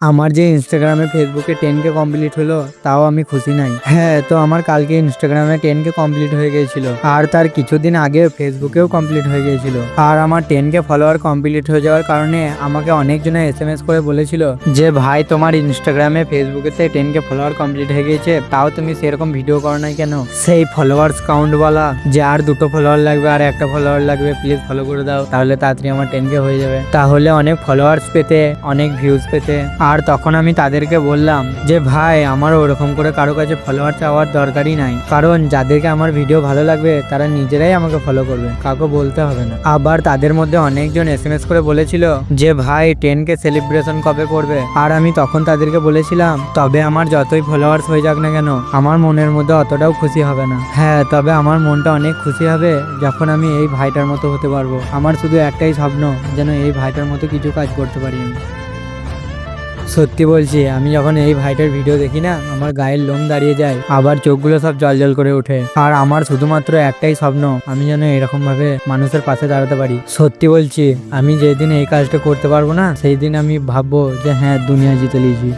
আমার যে ইনস্টাগ্রামে ফেসবুকে 10K কমপ্লিট হলো তাও আমি খুশি নাই। হ্যাঁ, তো আমার কালকে ইনস্টাগ্রামে 10K কমপ্লিট হয়ে গিয়েছিল, আর তার কিছুদিন আগে ফেসবুকেও কমপ্লিট হয়ে গিয়েছিল। আর আমার 10K ফলোয়ার কমপ্লিট হয়ে যাওয়ার কারণে আমাকে অনেকজনে এসএমএস করে বলেছিল যে ভাই তোমার ইনস্টাগ্রামে ফেসবুকেতে 10K ফলোয়ার কমপ্লিট হয়ে গিয়েছে, তাও তুমি সেরকম ভিডিও করো নাই কেন? সেই ফলোয়ার্স কাউন্ট বলা যে আর 2টো ফলোয়ার লাগবে, আর 1টা ফলোয়ার লাগবে, প্লিজ ফলো করে দাও, তাহলে তাড়াতাড়ি আমার 10K হয়ে যাবে, তাহলে অনেক ফলোয়ার্স পেতে, অনেক ভিউজ পেতে। আর তখন আমি তাদেরকে বললাম যে ভাই আমার ওরকম করে কারো কাছে ফলোয়ার চাওয়ার দরকারই নাই, কারণ যাদেরকে আমার ভিডিও ভালো লাগবে তারা নিজেরাই আমাকে ফলো করবে, কাউকে বলতে হবে না। আবার তাদের মধ্যে অনেকজন এসএমএস করে বলেছিল যে ভাই 10K সেলিব্রেশন কবে করবে? আর আমি তখন তাদেরকে বলেছিলাম তবে আমার যতই ফলোয়ার্স হয়ে যাক না কেন আমার মনের মধ্যে অতটাও খুশি হবে না। হ্যাঁ, তবে আমার মনটা অনেক খুশি হবে যখন আমি এই ভাইটার মতো হতে পারবো। আমার শুধু একটাই স্বপ্ন, যেন এই ভাইটার মতো কিছু কাজ করতে পারি আমি। সত্যি বলছি, আমি যখন এই ভাইটার ভিডিও দেখি না আমার গায়ের লোম দাঁড়িয়ে যায়, আবার চোখগুলো সব জল করে ওঠে। আর আমার শুধুমাত্র একটাই স্বপ্ন, আমি যেন এরকম ভাবে মানুষের পাশে দাঁড়াতে পারি। সত্যি বলছি, আমি যেদিন এই কাজটা করতে পারবো না সেই দিন আমি ভাববো যে হ্যাঁ, দুনিয়া জিতে নিয়েছি।